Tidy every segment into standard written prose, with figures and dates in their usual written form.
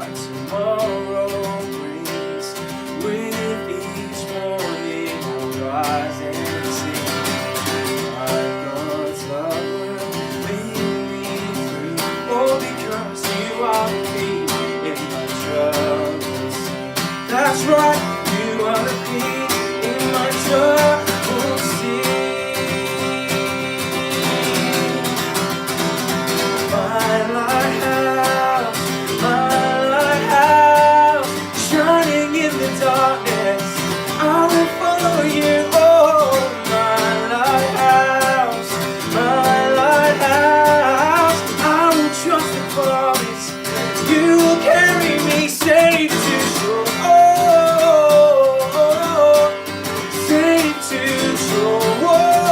what tomorrow brings. With each morning I'll rise and sing. My God's love will lead me through. Oh, because you are the peace in my troubles. That's right, you are the peace in my troubles. My lighthouse, shining in the darkness, I will follow you. Oh, my lighthouse, I will trust and promise you will carry me safe to shore. Oh, safe to shore. Oh,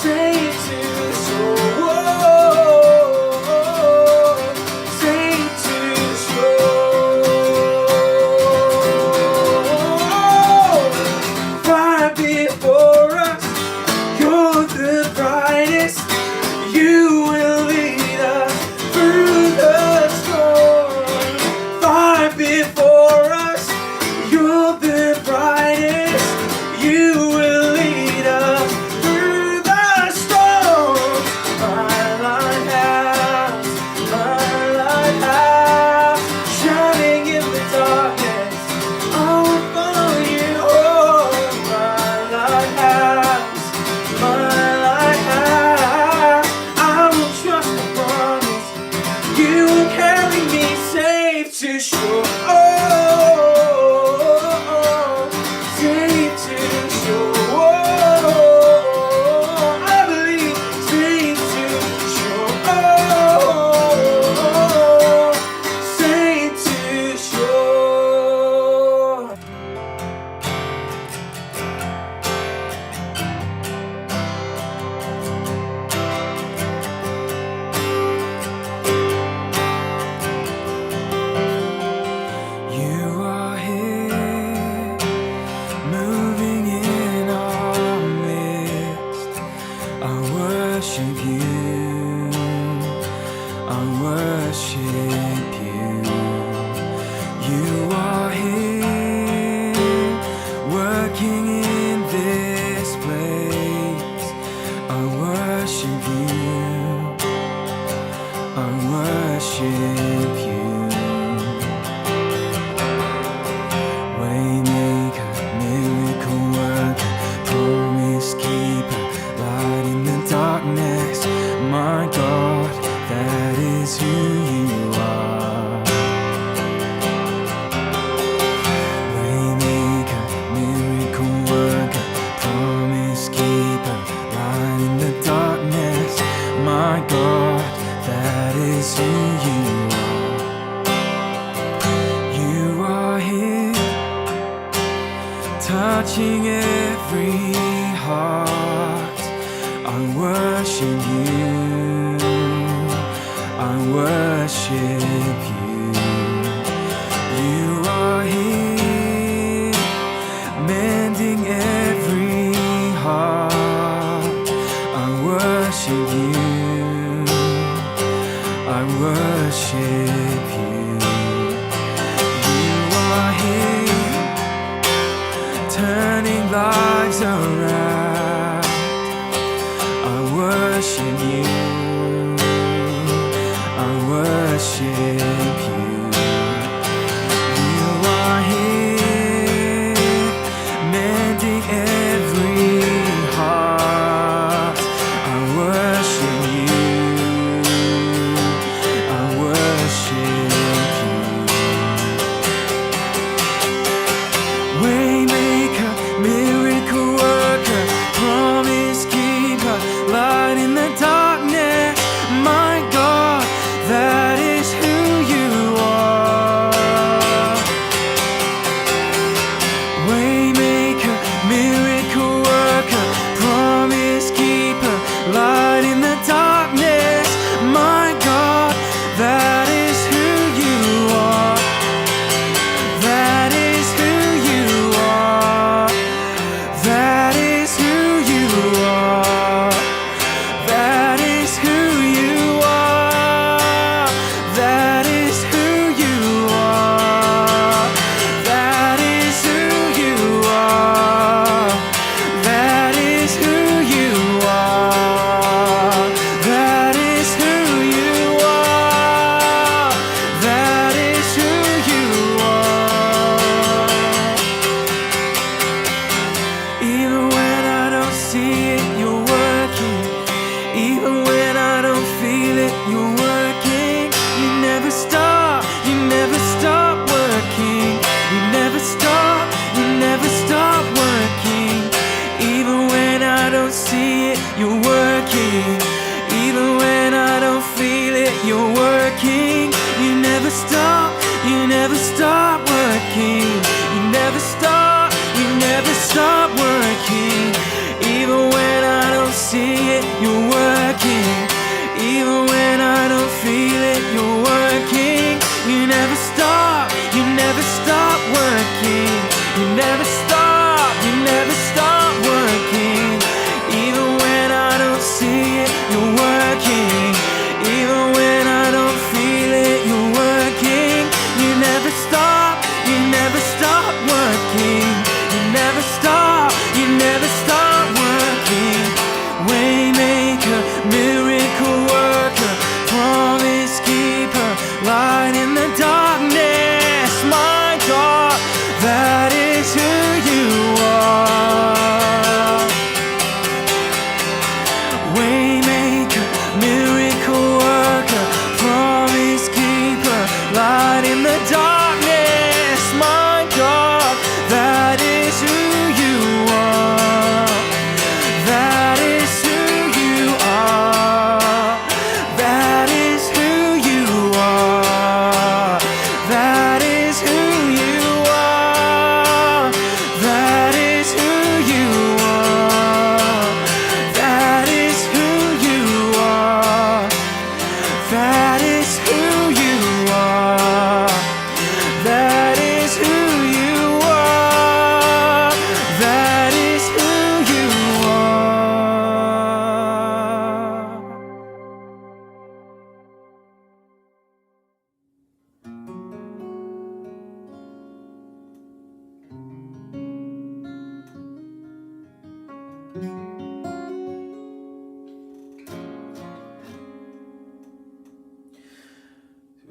safe to shore. Safe to shore. Fire before us, you're the brightest. You will lead us through the storm. Fire before us, you're the brightest. You will lead us through the storm. My lighthouse, shining in the darkness, I will follow you. Oh, my lighthouse, I will trust and promise you will carry me safe to shore. Oh, safe to shore. I believe safe to shore. Oh, safe to shore. You are here, moving in our midst. I worship you, I worship you. You are here, working in this place. I worship you, I worship you. Waymaker, miracle worker, promise keeper, light in the darkness. My God, that is who you are. Waymaker, miracle worker, promise keeper, light in the darkness. My God, that is who you are. You are here, touching every heart. I worship you, I worship you. You are here, mending every heart. I worship you, I worship you. You are here, turning lives around. I worship you, I worship you. You are here, mending every heart. I worship you, I worship you. Waymaker, miracle worker, promise keeper, light in the darkness. My God, that is who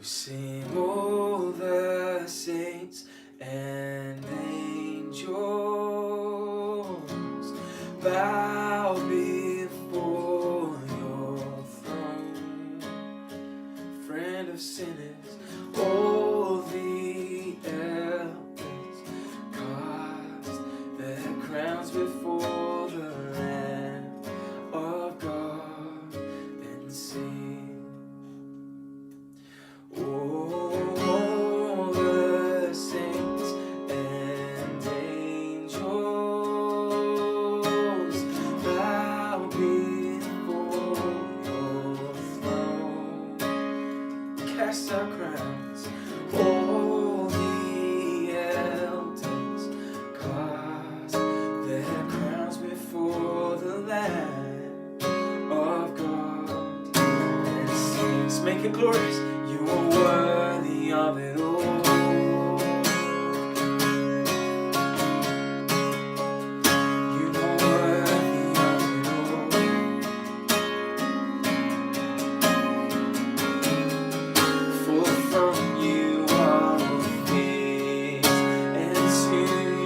We sing all the saints and angels bow before your throne. Friend of sinners, all the elders cast their crowns before the Lamb of God and sing. All the saints and angels bow before your throne. Cast our crowns, all the elders cast their crowns before the Lamb of God and sing. Let's make it glorious. You are worthy of it all. You are worthy of it all. For from you are all things, and to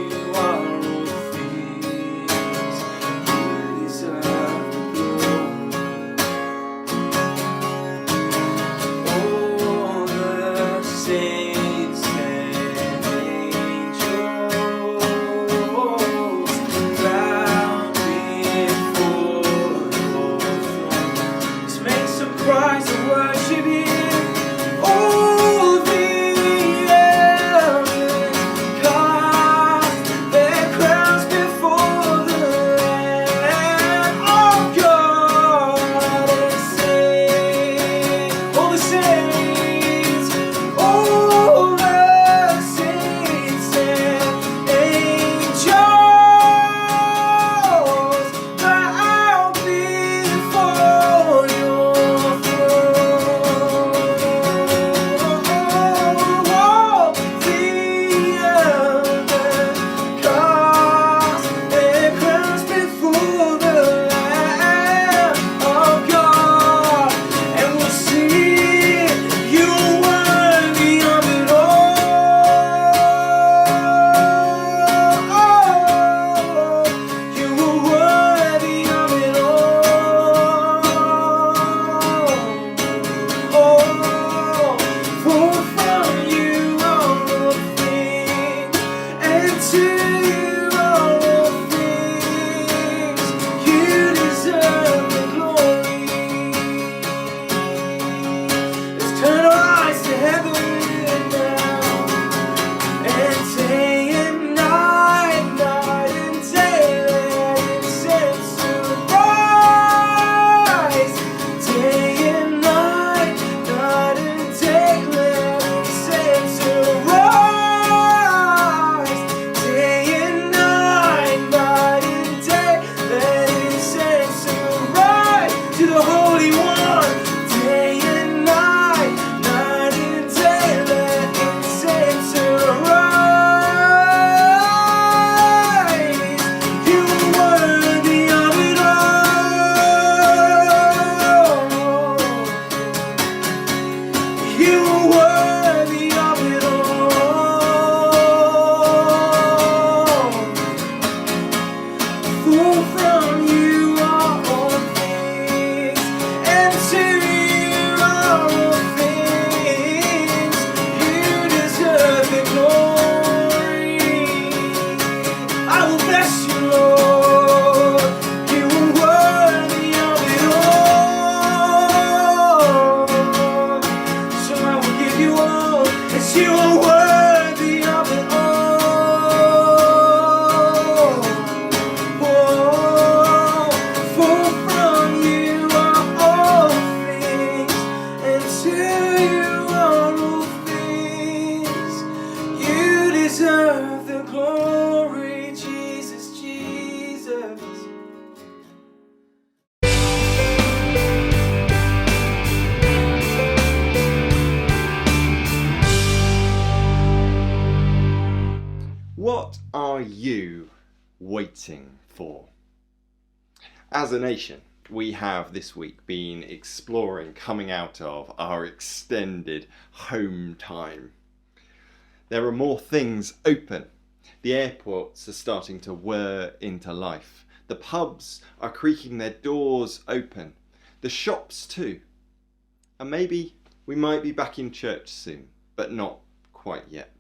you are all things. You deserve the glory. All the saints and angels bow before your throne. Let's make some cries of worship here. All the elders cast their crowns before the Lamb of God and sing. All the saints, all the saints and angels bow before your throne. All the elders cast their crowns before the Lamb of God, and we'll sing, you are worthy of it all. You are worthy of it all. For from you are all things, and to you are all things. You deserve the glory. Let's turn our eyes to heaven now, and day and night, night and day, let incense arise. Day and night, night and day, let incense arise. Day and night, night and day, let incense arise to the Holy One. Day and night, night and day, let incense arise. You are worthy of it all. You are worthy of it all. For from you are all things, and to you are all things. You deserve the glory. I will bless you, Lord. You are worthy of it all. So I will give you all, as you are worthy of it all. For from you are all things, and to you are all things. You deserve the glory, Jesus, Jesus. What are you waiting for? As a nation, we have this week been exploring coming out of our extended home time. There are more things open. The airports are starting to whir into life. The pubs are creaking their doors open. The shops too. And maybe we might be back in church soon, but not quite yet.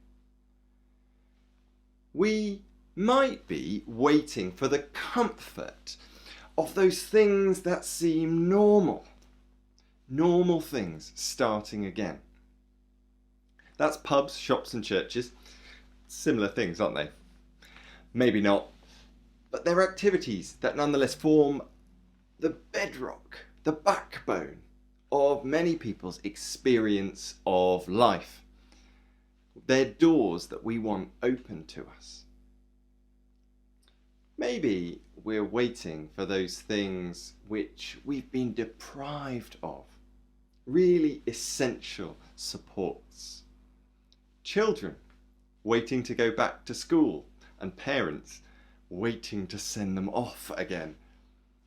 We might be waiting for the comfort of those things that seem normal. Normal things starting again. That's pubs, shops and churches. Similar things, aren't they? Maybe not. But they're activities that nonetheless form the bedrock, the backbone of many people's experience of life. They're doors that we want open to us. Maybe we're waiting for those things which we've been deprived of, really essential supports. Children waiting to go back to school and parents waiting to send them off again.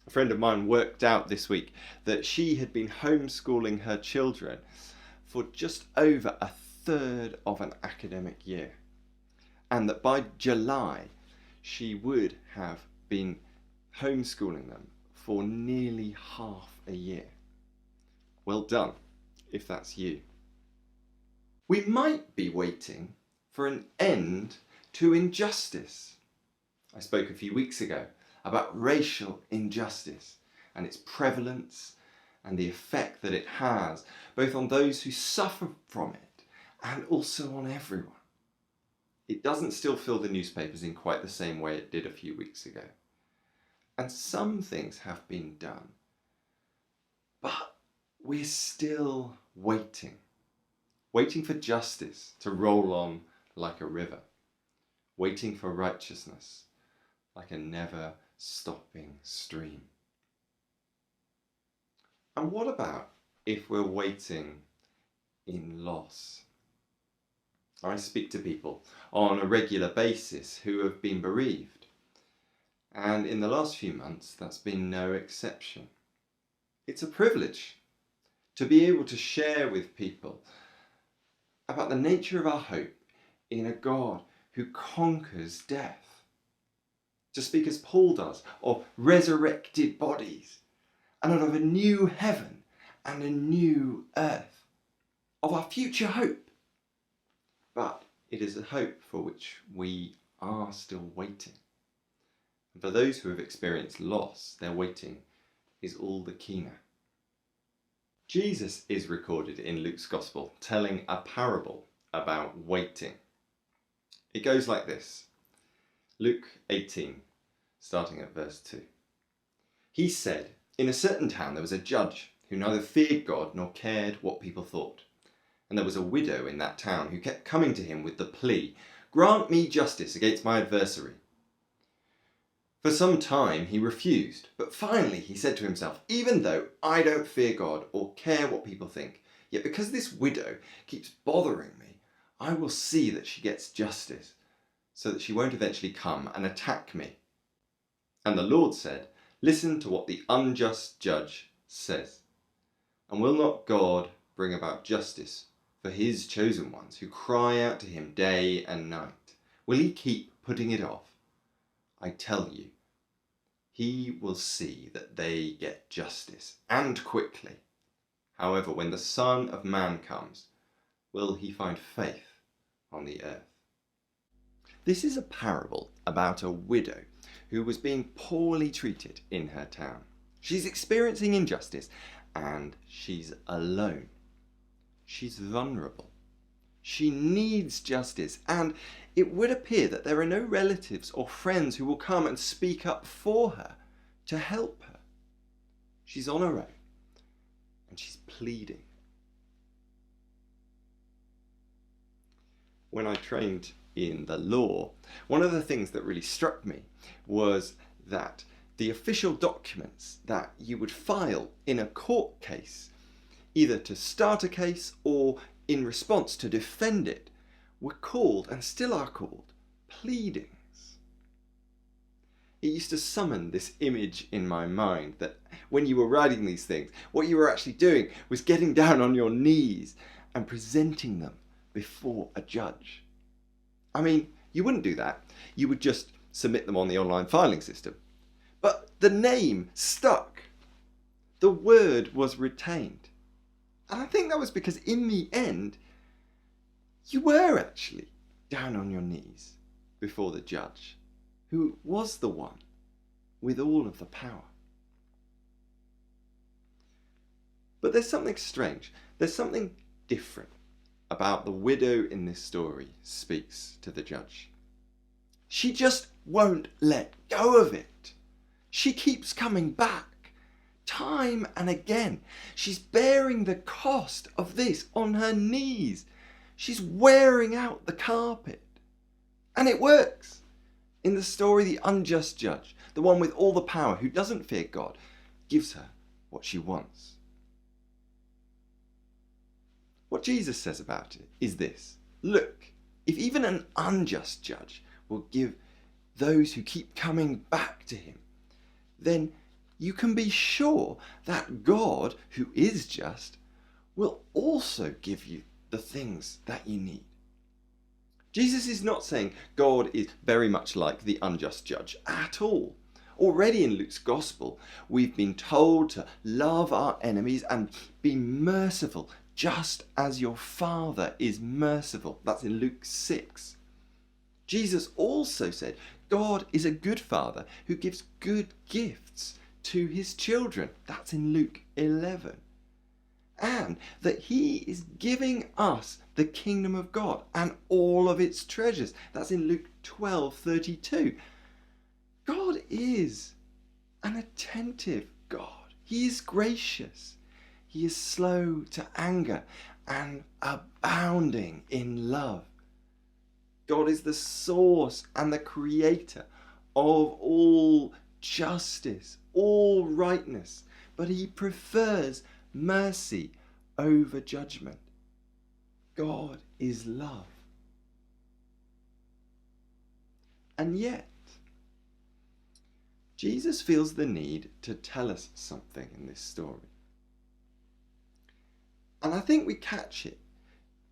A friend of mine worked out this week that she had been homeschooling her children for just over a third of an academic year, and that by July she would have been homeschooling them for nearly half a year. Well done, if that's you. We might be waiting for an end to injustice. I spoke a few weeks ago about racial injustice and its prevalence and the effect that it has both on those who suffer from it and also on everyone. It doesn't still fill the newspapers in quite the same way it did a few weeks ago. And some things have been done, but we're still waiting for justice to roll on like a river, waiting for righteousness like a never-stopping stream. And what about if we're waiting in loss? I speak to people on a regular basis who have been bereaved, and in the last few months that's been no exception. It's a privilege to be able to share with people about the nature of our hope in a God who conquers death. To speak as Paul does of resurrected bodies and of a new heaven and a new earth, of our future hope. But it is a hope for which we are still waiting. And for those who have experienced loss, their waiting is all the keener. Jesus is recorded in Luke's Gospel telling a parable about waiting. It goes like this. Luke 18, starting at verse 2. He said, "In a certain town there was a judge who neither feared God nor cared what people thought. And there was a widow in that town who kept coming to him with the plea, 'Grant me justice against my adversary.' For some time he refused, but finally he said to himself, 'Even though I don't fear God or care what people think, yet because this widow keeps bothering me, I will see that she gets justice, so that she won't eventually come and attack me.' And the Lord said, 'Listen to what the unjust judge says. And will not God bring about justice for his chosen ones who cry out to him day and night? Will he keep putting it off? I tell you, he will see that they get justice, and quickly. However, when the Son of Man comes, will he find faith on the earth?'" This is a parable about a widow who was being poorly treated in her town. She's experiencing injustice and she's alone. She's vulnerable. She needs justice, and it would appear that there are no relatives or friends who will come and speak up for her to help her. She's on her own and she's pleading. When I trained in the law, one of the things that really struck me was that the official documents that you would file in a court case, either to start a case or in response to defend it, were called, and still are called, pleadings. it used to summon this image in my mind that when you were writing these things, what you were actually doing was getting down on your knees and presenting them before a judge. I mean, you wouldn't do that. You would just submit them on the online filing system. But the name stuck. The word was retained. And I think that was because in the end, you were actually down on your knees before the judge, who was the one with all of the power. But there's something strange. There's something different about the widow in this story speaks to the judge. She just won't let go of it. She keeps coming back time and again. She's bearing the cost of this on her knees. She's wearing out the carpet. And it works. In the story, the unjust judge, the one with all the power who doesn't fear God, gives her what she wants. What Jesus says about it is this: look, if even an unjust judge will give those who keep coming back to him, then you can be sure that God, who is just, will also give you the things that you need. Jesus is not saying God is very much like the unjust judge at all. Already in Luke's gospel, we've been told to love our enemies and be merciful, just as your Father is merciful. That's in Luke 6. Jesus also said God is a good Father who gives good gifts to his children. That's in Luke 11. And that he is giving us the kingdom of God and all of its treasures. That's in Luke 12:32. God is an attentive God. He is gracious. He is slow to anger and abounding in love. God is the source and the creator of all justice, all rightness, but he prefers mercy over judgment. God is love. And yet, Jesus feels the need to tell us something in this story. And I think we catch it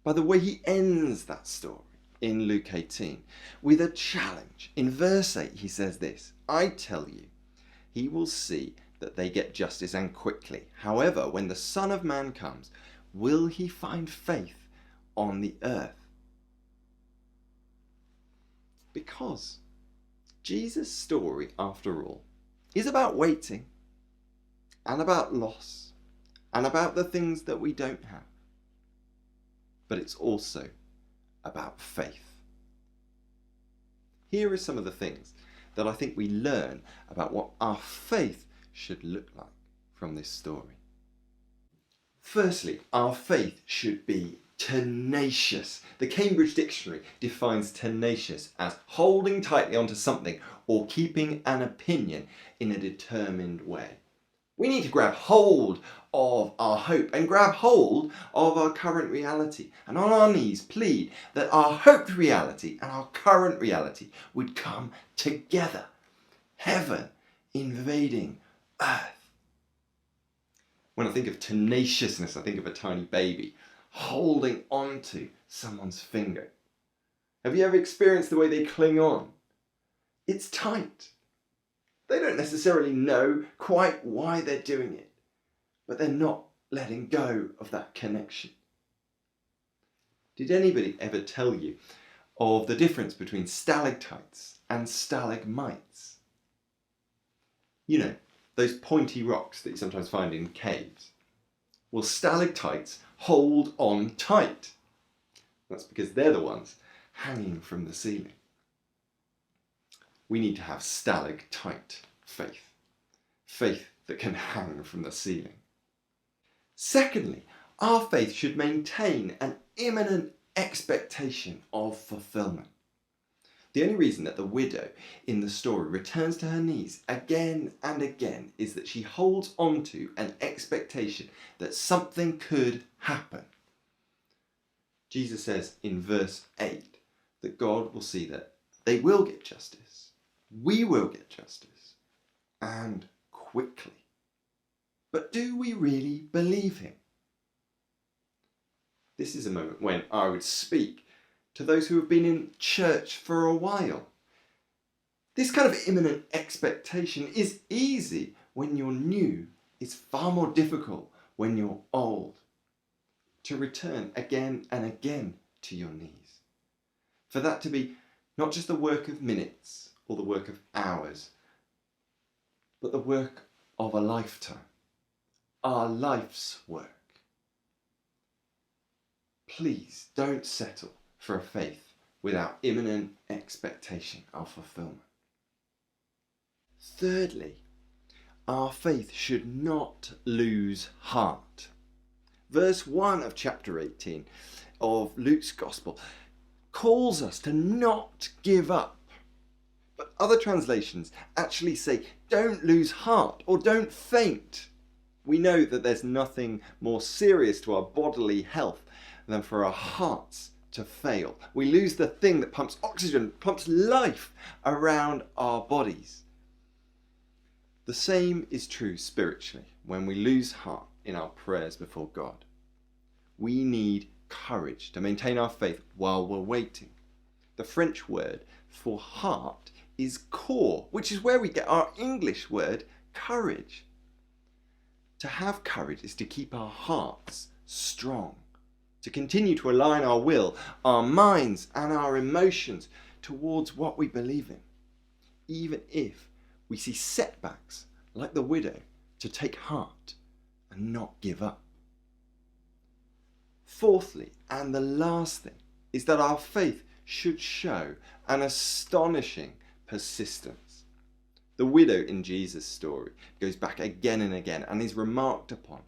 by the way he ends that story in Luke 18 with a challenge. In verse 8 he says this: I tell you, he will see that they get justice and quickly. However, when the Son of Man comes, will he find faith on the earth? Because Jesus' story, after all, is about waiting and about loss and about the things that we don't have. But it's also about faith. Here are some of the things that I think we learn about what our faith should look like from this story. Firstly, our faith should be tenacious. The Cambridge Dictionary defines tenacious as holding tightly onto something or keeping an opinion in a determined way. We need to grab hold of our hope and grab hold of our current reality, and on our knees plead that our hoped reality and our current reality would come together. Heaven invading earth. When I think of tenaciousness, I think of a tiny baby holding onto someone's finger. Have you ever experienced the way they cling on? It's tight. They don't necessarily know quite why they're doing it, but they're not letting go of that connection. Did anybody ever tell you of the difference between stalactites and stalagmites? You know, those pointy rocks that you sometimes find in caves. Well, stalactites hold on tight. That's because they're the ones hanging from the ceiling. We need to have stalactite faith. Faith that can hang from the ceiling. Secondly, our faith should maintain an imminent expectation of fulfillment. The only reason that the widow in the story returns to her knees again and again is that she holds on to an expectation that something could happen. Jesus says in verse 8 that God will see that they will get justice We will get justice, and quickly. But do we really believe him? This is a moment when I would speak to those who have been in church for a while. This kind of imminent expectation is easy when you're new. It's far more difficult when you're old. To return again and again to your knees. For that to be not just the work of minutes or the work of hours, but the work of a lifetime, our life's work. Please don't settle for a faith without imminent expectation of fulfillment. Thirdly, our faith should not lose heart. Verse 1 of chapter 18 of Luke's Gospel calls us to not give up. But other translations actually say, don't lose heart or don't faint. We know that there's nothing more serious to our bodily health than for our hearts to fail. We lose the thing that pumps oxygen, pumps life around our bodies. The same is true spiritually when we lose heart in our prayers before God. We need courage to maintain our faith while we're waiting. The French word for heart is corps, which is where we get our English word courage. To have courage is to keep our hearts strong, to continue to align our will, our minds and our emotions towards what we believe in, even if we see setbacks like the widow, to take heart and not give up. Fourthly, and the last thing, is that our faith should show an astonishing persistence. The widow in Jesus' story goes back again and again and is remarked upon.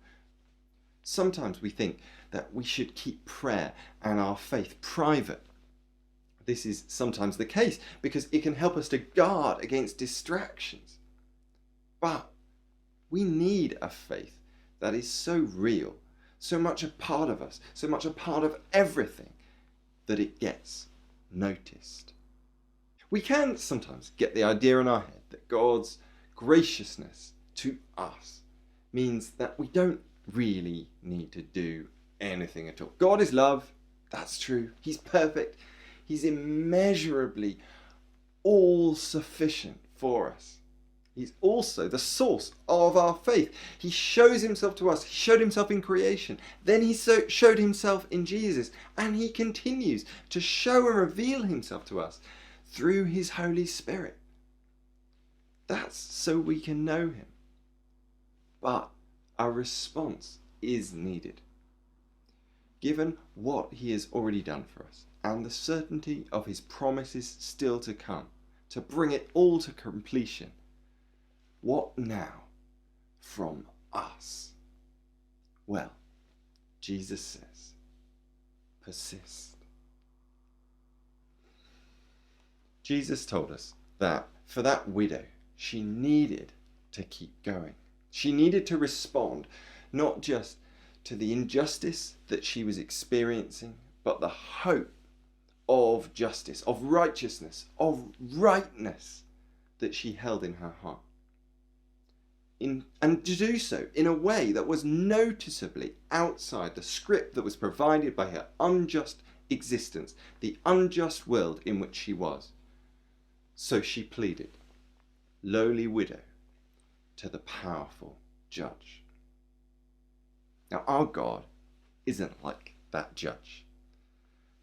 Sometimes we think that we should keep prayer and our faith private. This is sometimes the case because it can help us to guard against distractions. But we need a faith that is so real, so much a part of us, so much a part of everything, that it gets noticed. We can sometimes get the idea in our head that God's graciousness to us means that we don't really need to do anything at all. God is love, that's true. He's perfect. He's immeasurably all sufficient for us. He's also the source of our faith. He shows himself to us. He showed himself in creation. Then he showed himself in Jesus. And he continues to show and reveal himself to us through his Holy Spirit. That's so we can know him. But our response is needed. Given what he has already done for us and the certainty of his promises still to come, to bring it all to completion, what now from us? Well, Jesus says, persist. Jesus told us that for that widow, she needed to keep going. She needed to respond not just to the injustice that she was experiencing, but the hope of justice, of righteousness, of rightness that she held in her heart. And to do so in a way that was noticeably outside the script that was provided by her unjust existence, the unjust world in which she was. So she pleaded, lowly widow, to the powerful judge. Now our God isn't like that judge,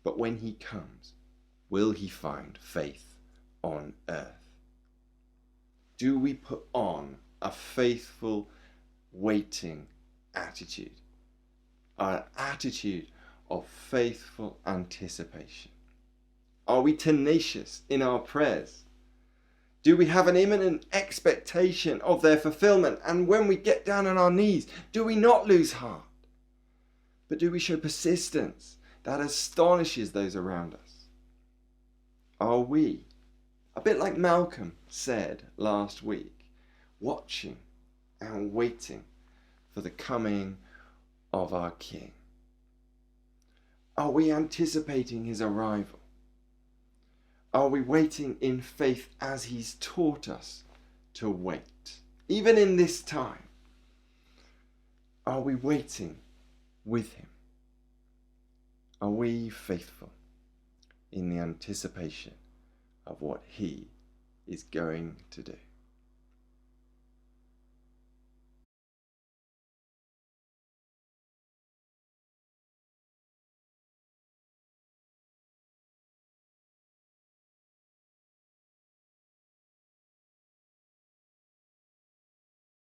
but when he comes, will he find faith on earth? Do we put on a faithful, waiting attitude, an attitude of faithful anticipation? Are we tenacious in our prayers? Do we have an imminent expectation of their fulfillment? And when we get down on our knees, do we not lose heart? But do we show persistence that astonishes those around us? Are we, a bit like Malcolm said last week, watching and waiting for the coming of our King? Are we anticipating his arrival? Are we waiting in faith as he's taught us to wait? Even in this time, are we waiting with him? Are we faithful in the anticipation of what he is going to do?